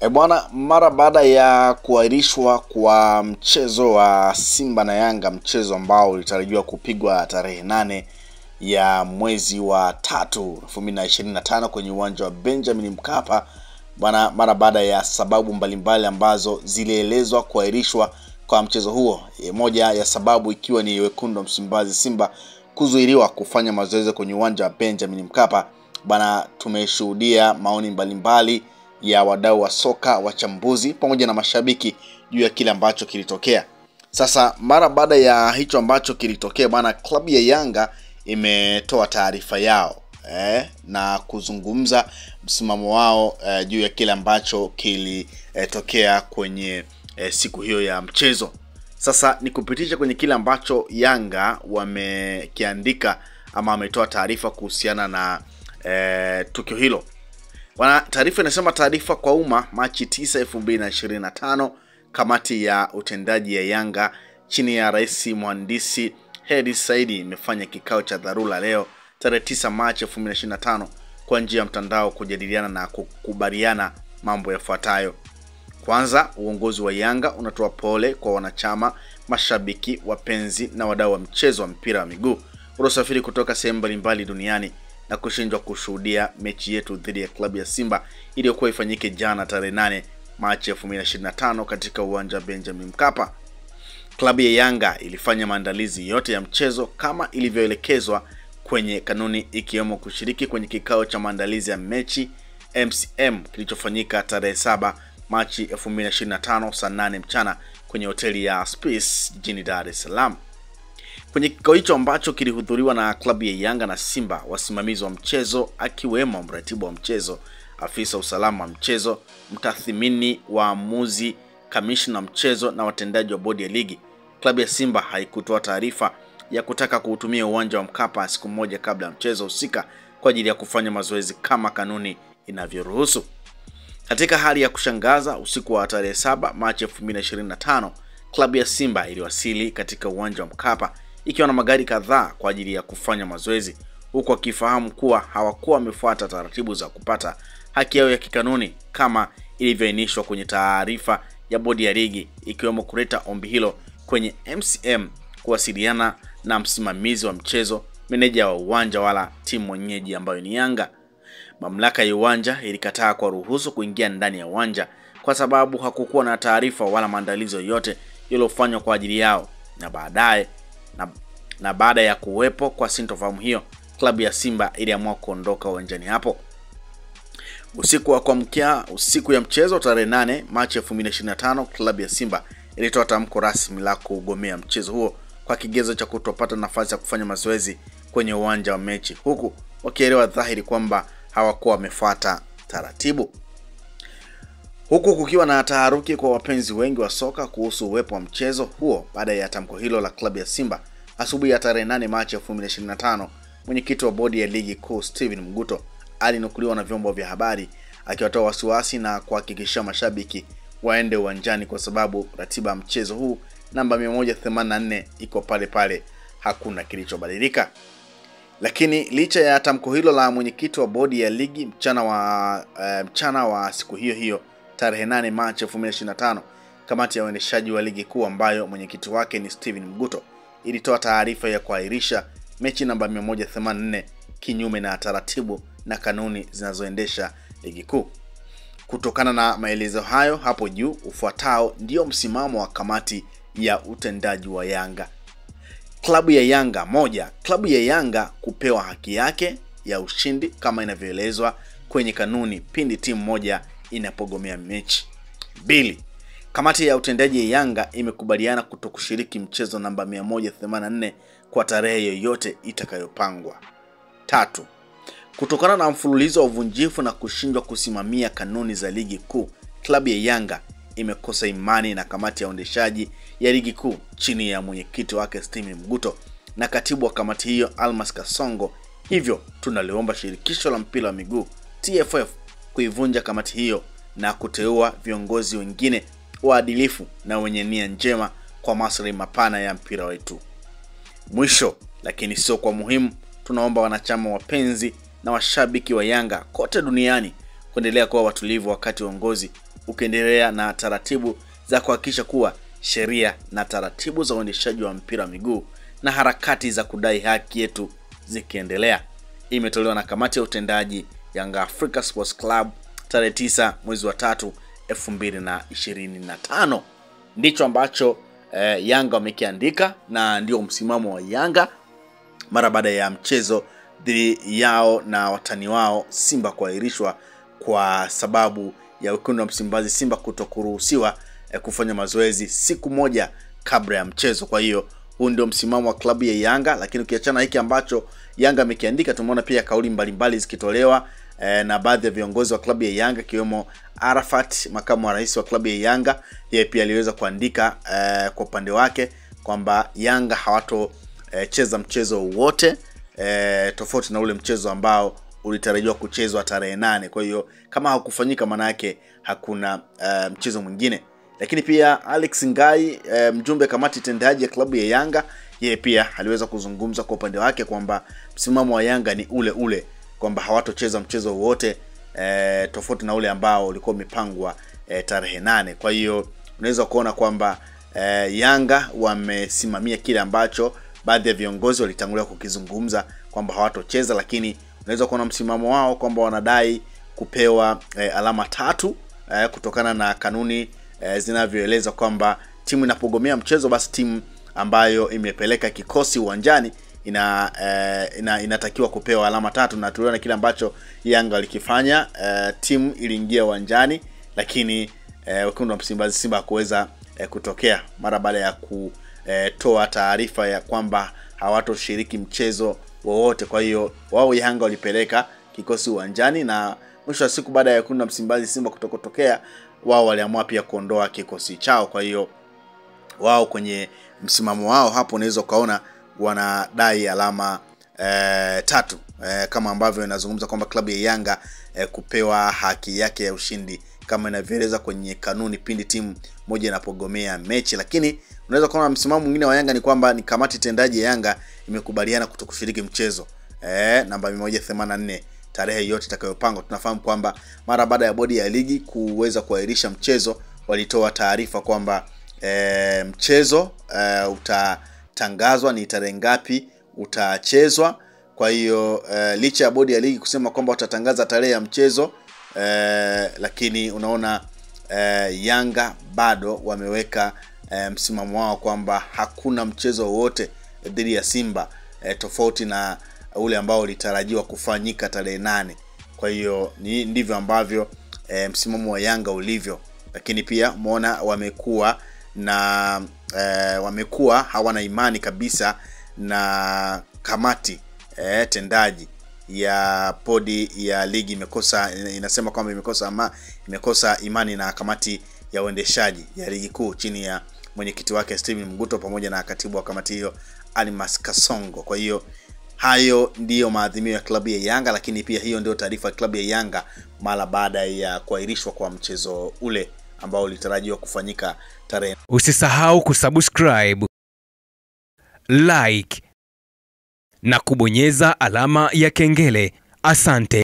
Bwana, mara baada ya kuahirishwa kwa mchezo wa Simba na Yanga, mchezo ambao ulitarajiwa kupigwa tarehe 8 ya mwezi wa 3 2025 kwenye uwanja wa Benjamin Mkapa, bwana, mara baada ya sababu mbalimbali ambazo zilielezwa kuahirishwa kwa mchezo huo, moja ya sababu ikiwa ni wekundu wa Msimbazi Simba kuzuiliwa kufanya mazoezi kwenye uwanja wa Benjamin Mkapa. Bwana, tumeshuhudia maoni mbalimbali ya wadau wa soka, wachambuzi pamoja na mashabiki juu ya kile ambacho kilitokea. Sasa mara baada ya hicho ambacho kilitokea, bwana, klabu ya Yanga imetoa taarifa yao na kuzungumza msimamo wao juu ya kile ambacho kilitokea kwenye siku hiyo ya mchezo. Sasa nikupitisha kwenye kile ambacho Yanga wamekiandika ama wametoa taarifa kuhusiana na tukio hilo. Wana taarifa inasema: taarifa kwa umma, Machi 9, 2025, kamati ya utendaji ya Yanga chini ya Rais Mhandisi Hersi Said imefanya kikao cha dharura leo tarehe 9 Machi 2025 kwa njia ya mtandao kujadiliana na kukubaliana mambo yafuatayo. Kwanza, uongozi wa Yanga unatoa pole kwa wanachama, mashabiki, wapenzi na wadau wa mchezo wa mpira wa miguu waliosafiri kutoka sehemu mbalimbali duniani na kushindwa kushuhudia mechi yetu dhidi ya klabu ya Simba iliyokuwa ifanyike jana tarehe 8 Machi 2025 katika uwanja wa Benjamin Mkapa. Klabu ya Yanga ilifanya maandalizi yote ya mchezo kama ilivyoelekezwa kwenye kanuni, ikiwemo kushiriki kwenye kikao cha maandalizi ya mechi MCM kilichofanyika tarehe 7 Machi 2025 saa 8 mchana kwenye hoteli ya Space jijini Dar es Salaam. Kwenye kikao hicho ambacho kilihudhuriwa na klabu ya Yanga na Simba, wasimamizi wa mchezo akiwemo mratibu wa mchezo, afisa usalama wa mchezo, mtathmini waamuzi, kamishna mchezo na watendaji wa bodi ya ligi, klabu ya Simba haikutoa taarifa ya kutaka kuutumia uwanja wa Mkapa siku moja kabla ya mchezo husika kwa ajili ya kufanya mazoezi kama kanuni inavyoruhusu. Katika hali ya kushangaza, usiku wa tarehe 7 Machi 2025, klabu ya Simba iliwasili katika uwanja wa Mkapa ikiwa na magari kadhaa kwa ajili ya kufanya mazoezi, huku akifahamu kuwa hawakuwa wamefuata taratibu za kupata haki yao ya kikanuni kama ilivyoainishwa kwenye taarifa ya bodi ya ligi, ikiwemo kuleta ombi hilo kwenye MCM, kuwasiliana na msimamizi wa mchezo, meneja wa uwanja wala timu mwenyeji ambayo ni Yanga. Mamlaka ya uwanja ilikataa kwa ruhusu kuingia ndani ya uwanja kwa sababu hakukuwa na taarifa wala maandalizi yoyote yaliyofanywa kwa ajili yao. Na baada ya kuwepo kwa sintofahamu hiyo, klabu ya Simba iliamua kuondoka uwanjani hapo. Usiku wa kuamkia usiku ya mchezo tarehe 8 Machi 2025, klabu ya Simba ilitoa tamko rasmi la kugomea mchezo huo kwa kigezo cha kutopata nafasi ya kufanya mazoezi kwenye uwanja wa mechi, huku wakielewa dhahiri kwamba hawakuwa wamefuata taratibu. Huku kukiwa na taharuki kwa wapenzi wengi wa soka kuhusu uwepo wa mchezo huo baada ya tamko hilo la klabu ya Simba. Asubuhi ya tarehe 8 Machi 2025, mwenyekiti wa bodi ya ligi kuu Steven Mguto alinukuliwa na vyombo vya habari akiwatoa wasiwasi na kuhakikishia mashabiki waende uwanjani kwa sababu ratiba ya mchezo huu namba 184 iko pale pale, hakuna kilichobadilika. Lakini licha ya tamko hilo la mwenyekiti wa bodi ya ligi, mchana wa siku hiyo hiyo tarehe 8 Machi 2025, kamati ya uendeshaji wa ligi kuu ambayo mwenyekiti wake ni Steven Mguto ilitoa taarifa ya kuahirisha mechi namba 184 kinyume na taratibu na kanuni zinazoendesha ligi kuu. Kutokana na maelezo hayo hapo juu, ufuatao ndio msimamo wa kamati ya utendaji wa Yanga. Klabu ya Yanga: moja, klabu ya Yanga kupewa haki yake ya ushindi kama inavyoelezwa kwenye kanuni pindi timu moja inapogomea mechi. 2, kamati ya utendaji ya Yanga imekubaliana kutokushiriki mchezo namba 184 kwa tarehe yoyote itakayopangwa. 3, kutokana na mfululizo wa uvunjifu na kushindwa kusimamia kanuni za ligi kuu, klabu ya Yanga imekosa imani na kamati ya uendeshaji ya ligi kuu chini ya mwenyekiti wake Steven Mguto na katibu wa kamati hiyo Almas Kasongo. Hivyo tunaliomba shirikisho la mpira wa miguu TFF kuivunja kamati hiyo na kuteua viongozi wengine waadilifu na wenye nia njema kwa maslahi mapana ya mpira wetu. Mwisho lakini sio kwa muhimu, tunaomba wanachama, wapenzi na washabiki wa Yanga kote duniani kuendelea kuwa watulivu wakati uongozi ukiendelea na taratibu za kuhakikisha kuwa sheria na taratibu za uendeshaji wa mpira wa miguu na harakati za kudai haki yetu zikiendelea. Imetolewa na kamati ya utendaji Yanga Africa Sports Club tarehe 9 mwezi wa 3 2025. Ndicho ambacho Yanga wamekiandika na ndio msimamo wa Yanga mara baada ya mchezo dhidi yao na watani wao Simba kuahirishwa kwa sababu ya wekundu wa Msimbazi Simba kutokuruhusiwa kufanya mazoezi siku moja kabla ya mchezo. Kwa hiyo huu ndio msimamo wa klabu ya Yanga, lakini ukiachana hiki ambacho Yanga amekiandika, tumeona pia kauli mbalimbali zikitolewa na baadhi ya viongozi wa klabu ya Yanga kiwemo Arafat, makamu wa rais wa klabu ya Yanga. Yeye pia aliweza kuandika kwa upande wake kwamba Yanga hawato cheza mchezo wote tofauti na ule mchezo ambao ulitarajiwa kuchezwa tarehe 8. Kwa hiyo kama hakufanyika maana yake hakuna mchezo mwingine. Lakini pia Alex Ngai, mjumbe kamati tendaji ya klabu ya Yanga, yeye pia aliweza kuzungumza kwa upande wake kwamba msimamo wa Yanga ni ule ule, kwamba hawatocheza mchezo wote tofauti na ule ambao ulikuwa umepangwa tarehe 8. Kwa hiyo unaweza kuona kwamba Yanga wamesimamia kile ambacho baadhi ya viongozi walitangulia kukizungumza kwamba hawatocheza, lakini unaweza kuona msimamo wao kwamba wanadai kupewa alama 3 kutokana na kanuni zinavyoeleza kwamba timu inapogomea mchezo basi timu ambayo imepeleka kikosi uwanjani inatakiwa kupewa alama 3, na tuliona kile ambacho Yanga walikifanya. Timu iliingia uwanjani lakini wekundu wa Msimbazi Simba hakuweza kutokea mara baada ya kutoa taarifa ya kwamba hawatoshiriki mchezo wowote. Kwa hiyo wao Yanga walipeleka kikosi uwanjani, na mwisho wa siku baada ya wekundu wa Msimbazi Simba kutokea, wao waliamua pia kuondoa kikosi chao. Kwa hiyo wao kwenye msimamo wao hapo unaweza kaona wanadai alama 3 kama ambavyo inazungumza kwamba klabu ya Yanga kupewa haki yake ya ushindi kama inavyoeleza kwenye kanuni pindi timu moja inapogomea mechi. Lakini unaweza kuona msimamo mwingine wa Yanga ni kwamba ni kamati tendaji ya Yanga imekubaliana kutokushiriki mchezo namba 184 tarehe yote itakayopangwa. Tunafahamu kwamba mara baada ya bodi ya ligi kuweza kuahirisha mchezo, walitoa taarifa kwamba mchezo utatangazwa ni tarehe ngapi utachezwa. Kwa hiyo licha ya bodi ya ligi kusema kwamba watatangaza tarehe ya mchezo, lakini unaona Yanga bado wameweka msimamo wao kwamba hakuna mchezo wote dhidi ya Simba tofauti na ule ambao ulitarajiwa kufanyika tarehe 8. Kwa hiyo ndivyo ambavyo msimamo wa Yanga ulivyo. Lakini pia umeona wamekuwa hawana imani kabisa na kamati tendaji ya bodi ya ligi. Inasema kwamba imekosa imani na kamati ya uendeshaji ya ligi kuu chini ya mwenyekiti wake Steven Mguto pamoja na katibu wa kamati hiyo Almas Kasongo. Kwa hiyo hayo ndiyo maadhimio ya klabu ya Yanga, lakini pia hiyo ndio taarifa ya klabu ya Yanga mara baada ya kuahirishwa kwa mchezo ule ambao ulitarajiwa kufanyika tarehe. Usisahau kusubscribe, like na kubonyeza alama ya kengele. Asante.